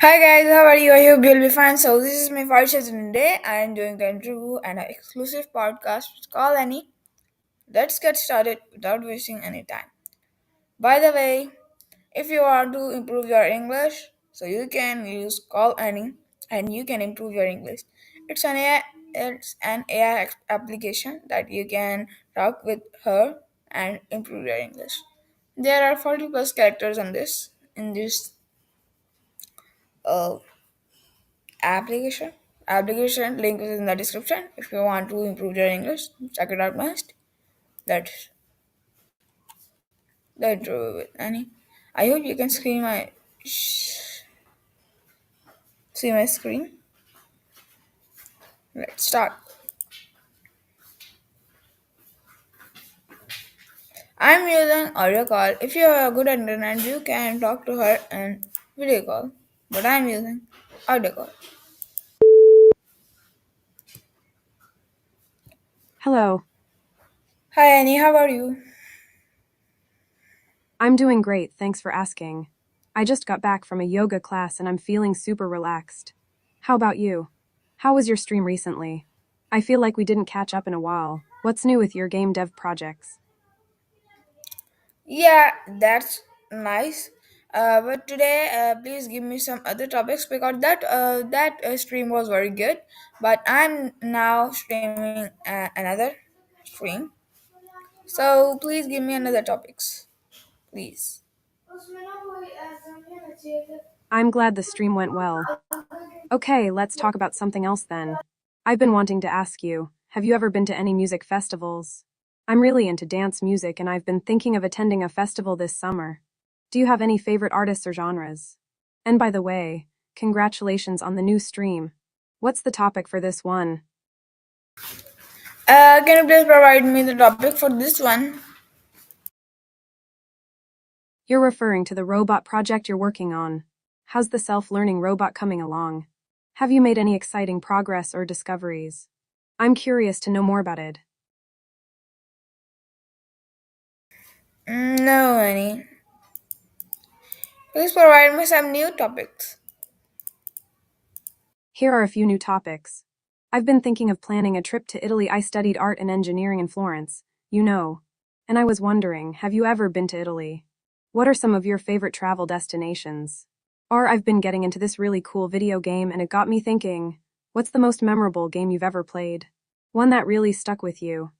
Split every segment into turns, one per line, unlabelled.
Hi guys, how are you? I hope you'll be fine. So this is my first session today. I am doing the interview and an exclusive podcast with Call Annie. Let's get started without wasting any time. By the way, if you want to improve your English, so you can use Call Annie and you can improve your English. It's an AI, it's an AI application that you can talk with her and improve your English. There are 40 plus characters in this uh, application link is in the description if you want to improve your English. Check it out must. That's the intro with Annie. I hope you can see my screen. Let's start. I'm using audio call. If you have a good internet you can talk to her in video call, but I'm using audio call.
Hello,
Hi Annie, how are you?
I'm doing great, thanks for asking. I just got back from a yoga class and I'm feeling super relaxed. How about you? How was your stream recently? I feel like we didn't catch up in a while. What's new with your game dev projects?
Yeah, that's nice. But today, please give me some other topics because that stream was very good. But I'm now streaming another stream, so please give me another topics, please.
I'm glad the stream went well. Okay, let's talk about something else then. I've been wanting to ask you, have you ever been to any music festivals? I'm really into dance music and I've been thinking of attending a festival this summer. Do you have any favorite artists or genres? And by the way, congratulations on the new stream. What's the topic for this one?
Can you please provide me the topic for this one?
You're referring to the robot project you're working on. How's the self-learning robot coming along? Have you made any exciting progress or discoveries? I'm curious to know more about it.
No, any. Please provide me some new topics.
Here are a few new topics. I've been thinking of planning a trip to Italy. I studied art and engineering in Florence, you know. And I was wondering, have you ever been to Italy? What are some of your favorite travel destinations? Or I've been getting into this really cool video game and it got me thinking, what's the most memorable game you've ever played? One that really stuck with you.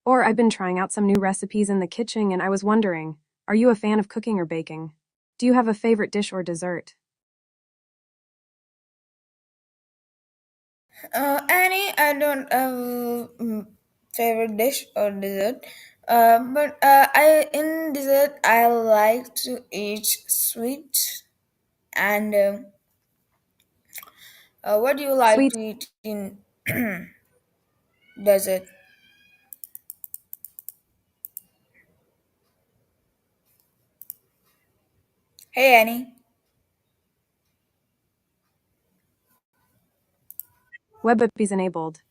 Or I've been trying out some new recipes in the kitchen and I was wondering, are you a fan of cooking or baking? Do you have a favorite dish or dessert?
Annie, I don't have favorite dish or dessert. But I in dessert I like to eat sweets. And what do you like
Sweets.
to eat in dessert? Hey Annie,
Web app is enabled.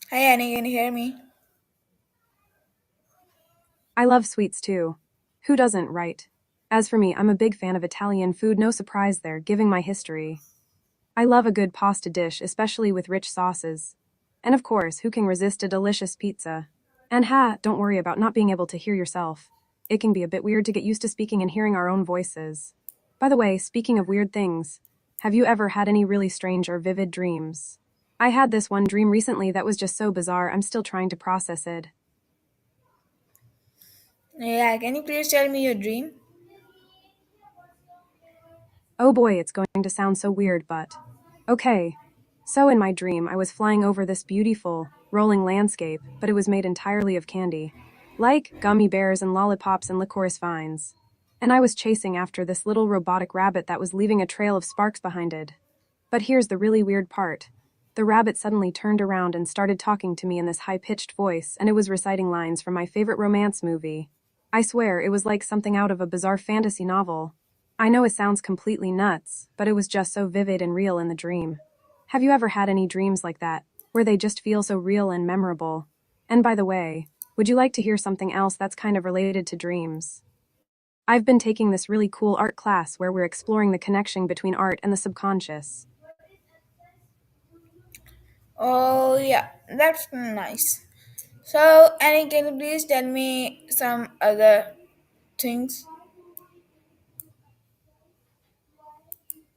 hey Annie, can you hear me?
I love sweets too. Who doesn't, right? As for me, I'm a big fan of Italian food, no surprise there, giving my history. I love a good pasta dish, especially with rich sauces. And of course, who can resist a delicious pizza? And don't worry about not being able to hear yourself. It can be a bit weird to get used to speaking and hearing our own voices. By the way, speaking of weird things, have you ever had any really strange or vivid dreams? I had this one dream recently that was just so bizarre, I'm still trying to process it.
Yeah, can you please tell me your dream?
Oh boy, it's going to sound so weird, but. Okay. So in my dream, I was flying over this beautiful, rolling landscape, but it was made entirely of candy. Like gummy bears and lollipops and licorice vines. And I was chasing after this little robotic rabbit that was leaving a trail of sparks behind it. But here's the really weird part. The rabbit suddenly turned around and started talking to me in this high-pitched voice, and it was reciting lines from my favorite romance movie. I swear, it was like something out of a bizarre fantasy novel. I know it sounds completely nuts, but it was just so vivid and real in the dream. Have you ever had any dreams like that, where they just feel so real and memorable? And by the way, would you like to hear something else that's kind of related to dreams? I've been taking this really cool art class where we're exploring the connection between art and the subconscious.
Oh, yeah, that's nice. So, Annie, can you please tell me some other things?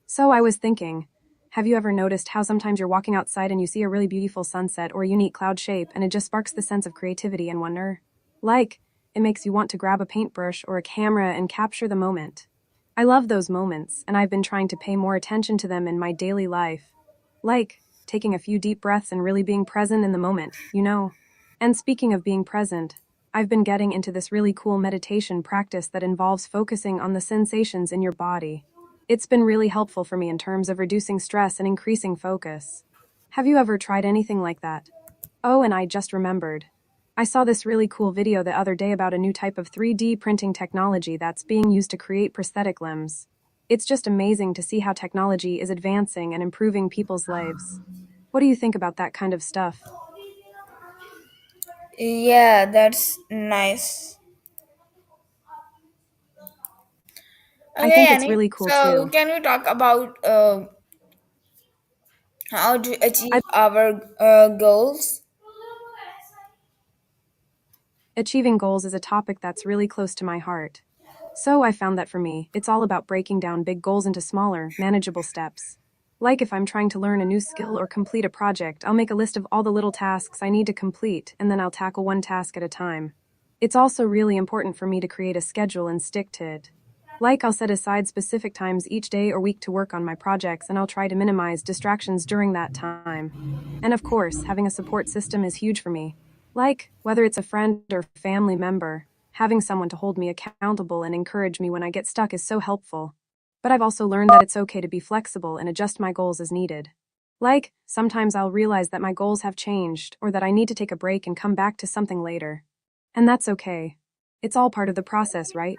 So I was thinking, have you ever noticed how sometimes you're walking outside and you see a really beautiful sunset or a unique cloud shape and it just sparks the sense of creativity and wonder? Like, it makes you want to grab a paintbrush or a camera and capture the moment. I love those moments, and I've been trying to pay more attention to them in my daily life. Like, taking a few deep breaths and really being present in the moment. And speaking of being present, I've been getting into this really cool meditation practice that involves focusing on the sensations in your body. It's been really helpful for me in terms of reducing stress and increasing focus. Have you ever tried anything like that? Oh, and I just remembered. I saw this really cool video the other day about a new type of 3D printing technology that's being used to create prosthetic limbs. It's just amazing to see how technology is advancing and improving people's lives. What do you think about that kind of stuff?
Yeah, that's nice.
I
Okay,
think it's
Annie.
really cool
So,
too.
can we talk about how to achieve
I
our goals?
Achieving goals is a topic that's really close to my heart. So I found that for me, it's all about breaking down big goals into smaller, manageable steps. Like if I'm trying to learn a new skill or complete a project, I'll make a list of all the little tasks I need to complete, and then I'll tackle one task at a time. It's also really important for me to create a schedule and stick to it. Like I'll set aside specific times each day or week to work on my projects, and I'll try to minimize distractions during that time. And of course, having a support system is huge for me. Like, whether it's a friend or family member, having someone to hold me accountable and encourage me when I get stuck is so helpful. But I've also learned that it's okay to be flexible and adjust my goals as needed. Like, sometimes I'll realize that my goals have changed or that I need to take a break and come back to something later. And that's okay. It's all part of the process, right?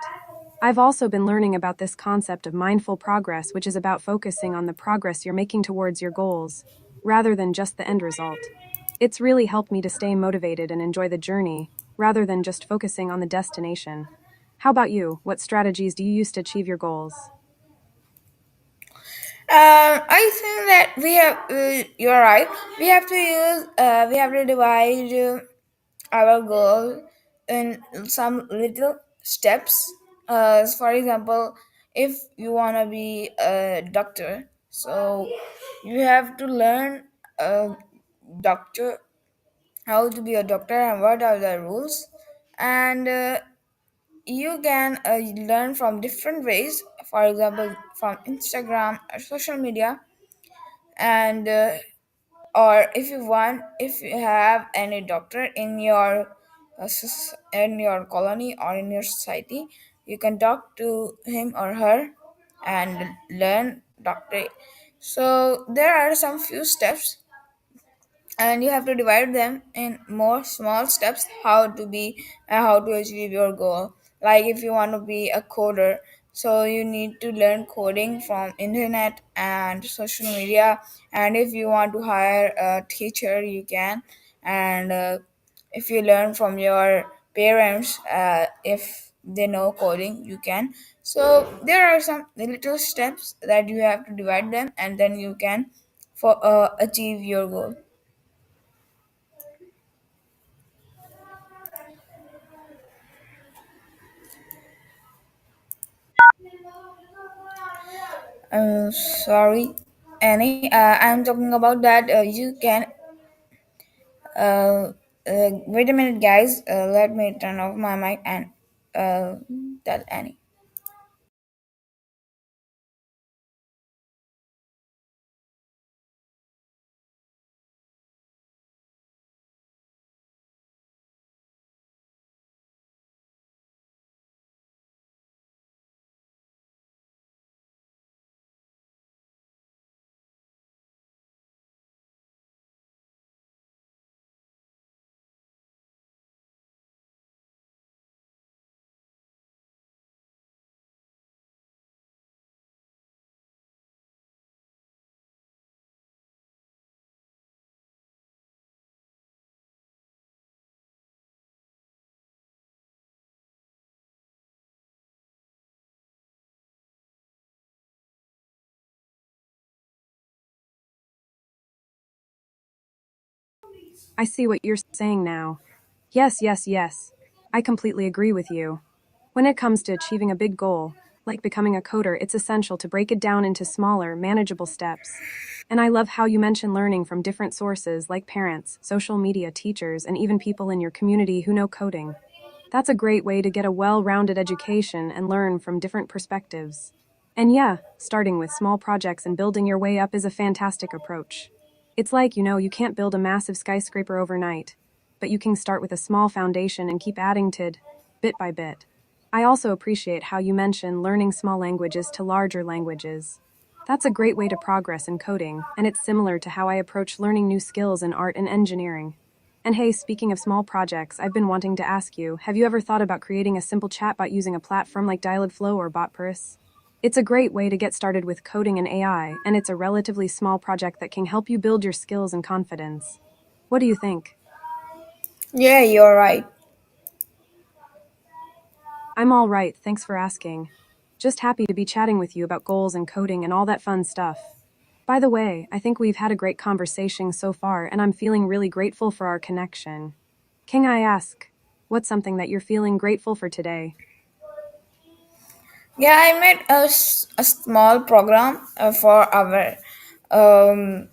I've also been learning about this concept of mindful progress, which is about focusing on the progress you're making towards your goals, rather than just the end result. It's really helped me to stay motivated and enjoy the journey, rather than just focusing on the destination. How about you? What strategies do you use to achieve your goals?
I think that we have. You're right. We have to use. We have to divide our goal in some little steps. For example, if you wanna be a doctor, so you have to learn a doctor how to be a doctor and what are the rules, and you can learn from different ways. For example, from Instagram or social media, and or if you want, if you have any doctor in your in your colony or in your society, you can talk to him or her and learn doctor. So there are some few steps, and you have to divide them in more small steps how to be how to achieve your goal. Like if you want to be a coder, so you need to learn coding from internet and social media. And if you want to hire a teacher, you can. And if you learn from your parents, if they know coding, you can. So there are some little steps that you have to divide them, and then you can for achieve your goal. Sorry, Annie. I'm talking about that. You can. Uh, Wait a minute, guys. Let me turn off my mic and uh, tell Annie.
I see what you're saying now. Yes, yes, yes. I completely agree with you. When it comes to achieving a big goal, like becoming a coder, it's essential to break it down into smaller, manageable steps. And I love how you mention learning from different sources like parents, social media, teachers, and even people in your community who know coding. That's a great way to get a well rounded education and learn from different perspectives. And yeah, starting with small projects and building your way up is a fantastic approach. It's like, you can't build a massive skyscraper overnight, but you can start with a small foundation and keep adding to it, bit by bit. I also appreciate how you mention learning small languages to larger languages. That's a great way to progress in coding, and it's similar to how I approach learning new skills in art and engineering. And hey, speaking of small projects, I've been wanting to ask you, have you ever thought about creating a simple chatbot using a platform like Dialogflow or Botpurus? It's a great way to get started with coding and AI, and it's a relatively small project that can help you build your skills and confidence. What do you think?
Yeah, you're right.
I'm all right, thanks for asking. Just happy to be chatting with you about goals and coding and all that fun stuff. By the way, I think we've had a great conversation so far, and I'm feeling really grateful for our connection. Can I ask, what's something that you're feeling grateful for today?
Yeah, I made a small program for our um,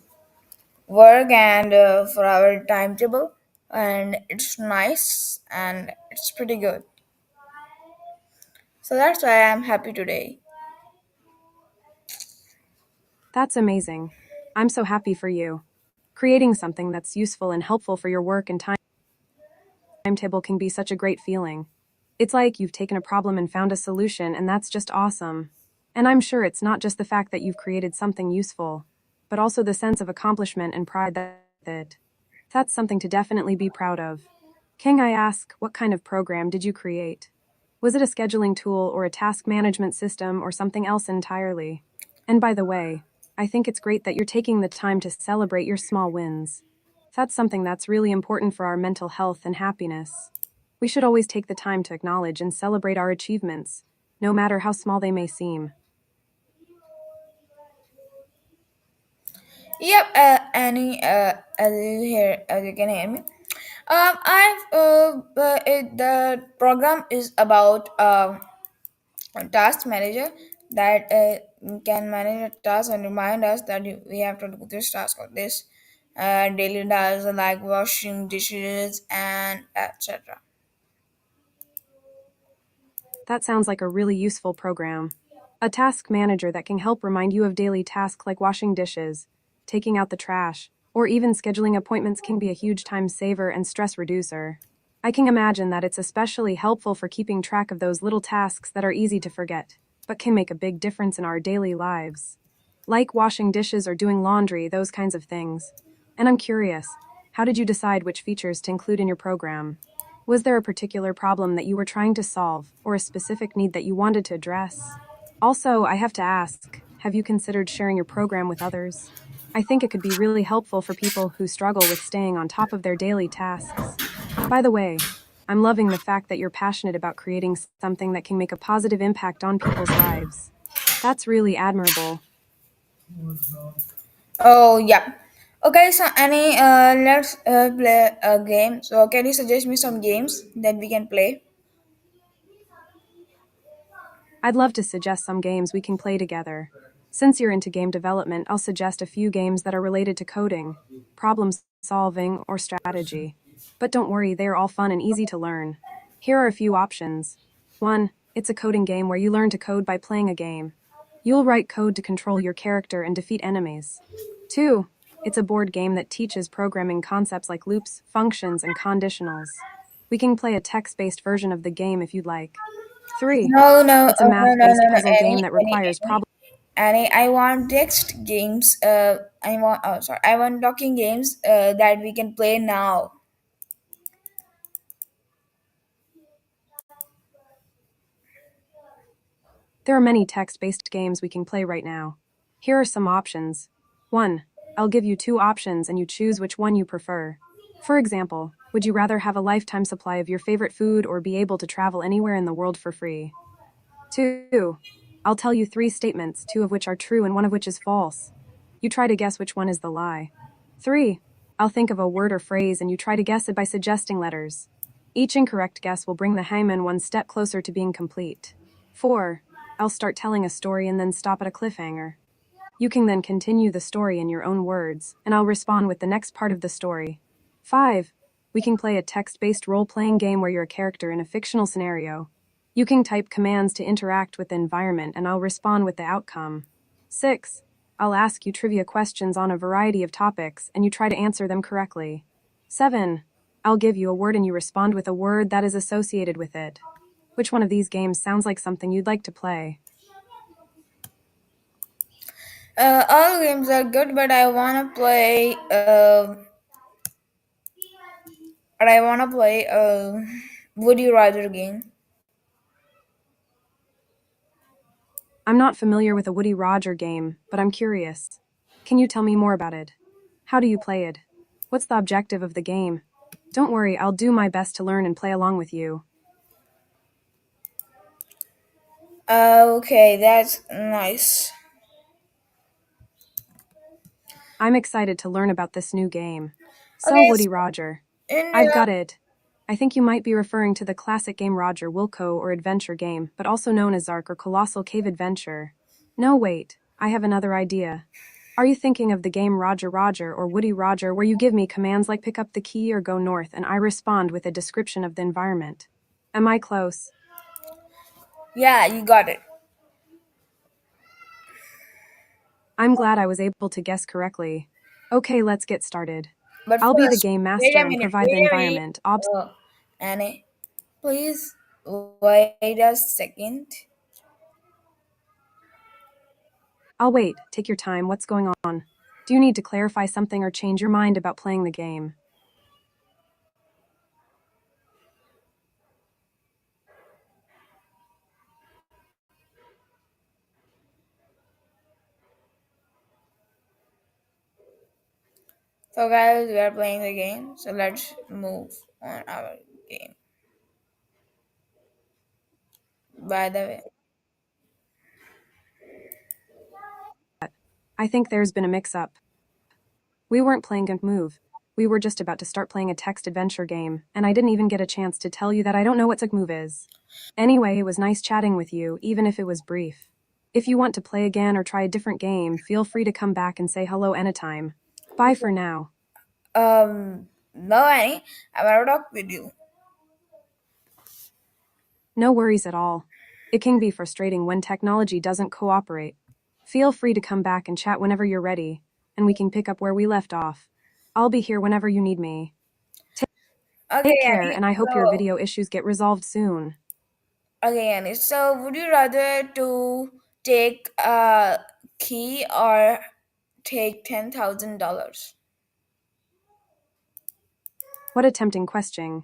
work and for our timetable, and it's nice and it's pretty good. So that's why I'm happy today.
That's amazing. I'm so happy for you. Creating something that's useful and helpful for your work and timetable can be such a great feeling. It's like you've taken a problem and found a solution, and that's just awesome. And I'm sure it's not just the fact that you've created something useful, but also the sense of accomplishment and pride that that's something to definitely be proud of. Can I ask, what kind of program did you create? Was it a scheduling tool or a task management system or something else entirely? And by the way, I think it's great that you're taking the time to celebrate your small wins. That's something that's really important for our mental health and happiness. We should always take the time to acknowledge and celebrate our achievements, no matter how small they may seem.
Yep, Annie, as you can hear me. The program is about a task manager that can manage a task and remind us that we have to do this task or this daily tasks like washing dishes and etc.
That sounds like a really useful program. A task manager that can help remind you of daily tasks like washing dishes, taking out the trash, or even scheduling appointments can be a huge time saver and stress reducer. I can imagine that it's especially helpful for keeping track of those little tasks that are easy to forget, but can make a big difference in our daily lives. Like washing dishes or doing laundry, those kinds of things. And I'm curious, how did you decide which features to include in your program? Was there a particular problem that you were trying to solve, or a specific need that you wanted to address? Also, I have to ask, have you considered sharing your program with others? I think it could be really helpful for people who struggle with staying on top of their daily tasks. By the way, I'm loving the fact that you're passionate about creating something that can make a positive impact on people's lives. That's really admirable.
Oh yeah. Okay, so Annie, let's play a game. So can you suggest me some games that we can play?
I'd love to suggest some games we can play together. Since you're into game development, I'll suggest a few games that are related to coding, problem solving, or strategy. But don't worry, they are all fun and easy to learn. Here are a few options. 1. It's a coding game where you learn to code by playing a game. You'll write code to control your character and defeat enemies. 2. It's a board game that teaches programming concepts like loops, functions, and conditionals. We can play a text based version of the game if you'd like. 3.
No, no,
It's a
no,
math
no,
based
no, no,
puzzle game
Annie,
that
Annie,
requires
Annie.
problem.
Annie, I want text games. I want talking games that we can play now.
There are many text based games we can play right now. Here are some options. 1. I'll give you two options and you choose which one you prefer. For example, would you rather have a lifetime supply of your favorite food or be able to travel anywhere in the world for free? 2. I'll tell you three statements, two of which are true and one of which is false. You try to guess which one is the lie. 3. I'll think of a word or phrase and you try to guess it by suggesting letters. Each incorrect guess will bring the hangman one step closer to being complete. 4. I'll start telling a story and then stop at a cliffhanger. You can then continue the story in your own words, and I'll respond with the next part of the story. 5. We can play a text-based role-playing game where you're a character in a fictional scenario. You can type commands to interact with the environment and I'll respond with the outcome. 6. I'll ask you trivia questions on a variety of topics and you try to answer them correctly. 7. I'll give you a word and you respond with a word that is associated with it. Which one of these games sounds like something you'd like to play?
All games are good, but I wanna play. But I wanna play a Would You Rather game.
I'm not familiar with a Woody Roger game, but I'm curious. Can you tell me more about it? How do you play it? What's the objective of the game? Don't worry, I'll do my best to learn and play along with you.
Okay, that's nice.
I'm excited to learn about this new game. So,
Okay,
Woody
so
Roger.
in
I've got it. I think you might be referring to the classic game Roger Wilco or adventure game, but also known as Zark or Colossal Cave Adventure. No, wait, I have another idea. Are you thinking of the game Roger Roger or Woody Roger where you give me commands like pick up the key or go north and I respond with a description of the environment? Am I close?
yeah, you got it.
I'm glad I was able to guess correctly. Okay, let's get started.
But
I'll be the
first,
game
wait
master
a
and
minute.
provide the
Wait a minute.
environment.
Annie, please wait a second.
I'll wait, take your time, what's going on? Do you need to clarify something or change your mind about playing the game?
So, guys, we are playing the game. So let's move on our game. By the way,
I think there's been a mix-up. We weren't playing Gunk Move. We were just about to start playing a text adventure game, and I didn't even get a chance to tell you that I don't know what Gunk Move is. Anyway, it was nice chatting with you, even if it was brief. If you want to play again or try a different game, feel free to come back and say hello anytime. Bye for now.
no, Annie, I want to talk with you.
No worries at all. It can be frustrating when technology doesn't cooperate. Feel free to come back and chat whenever you're ready, and we can pick up where we left off. I'll be here whenever you need me.
Okay,
Take care,
Annie.
and I hope your
So,
video issues get resolved soon.
okay, Annie. So, would you rather to take a key or take $10,000?
What a tempting question.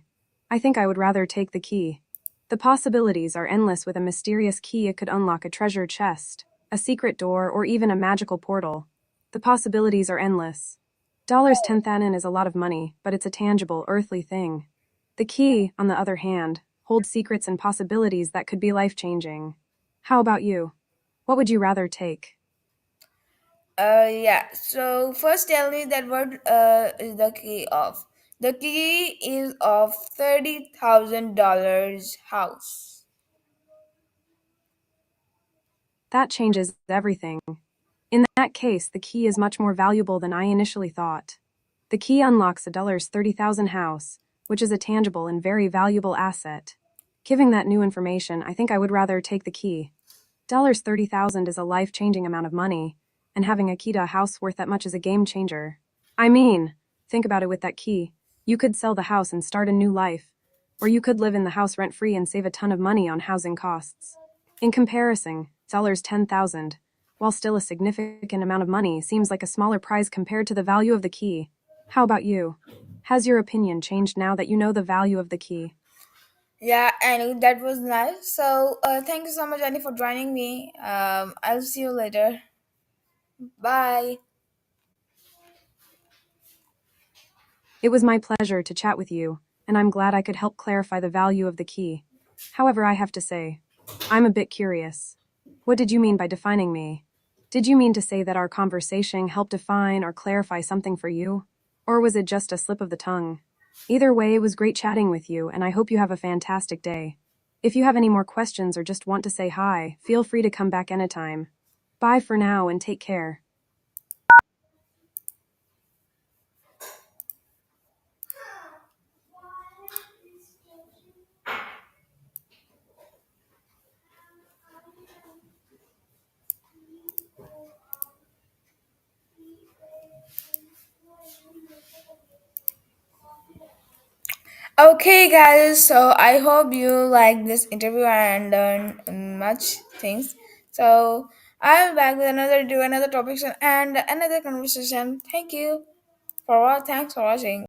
I think I would rather take the key. The possibilities are endless with a mysterious key. It could unlock a treasure chest, a secret door, or even a magical portal. The possibilities are endless. $10,000 is a lot of money, but it's a tangible, earthly thing. The key, on the other hand, holds secrets and possibilities that could be life-changing. How about you? What would you rather take?
Yeah. So first, tell me that what is the key of? The key is of $30,000 house.
That changes everything. In that case, the key is much more valuable than I initially thought. The key unlocks a $30,000 house, which is a tangible and very valuable asset. Given that new information, I think I would rather take the key. $30,000 is a life-changing amount of money, and having a key to a house worth that much is a game changer. I mean, think about it with that key. You could sell the house and start a new life, or you could live in the house rent-free and save a ton of money on housing costs. In comparison, $10,000, while still a significant amount of money, seems like a smaller prize compared to the value of the key. How about you? Has your opinion changed now that you know the value of the key?
Yeah, Annie, that was nice. So thank you so much, Annie, for joining me. I'll see you later. Bye.
It was my pleasure to chat with you, and I'm glad I could help clarify the value of the key. However, I have to say, I'm a bit curious. What did you mean by defining me? Did you mean to say that our conversation helped define or clarify something for you? Or was it just a slip of the tongue? Either way, it was great chatting with you, and I hope you have a fantastic day. If you have any more questions or just want to say hi, feel free to come back anytime. Bye for now and take care.
Okay, guys, so I hope you like this interview and learn much things. So I'll back with another do another topic and another conversation. Thanks for watching.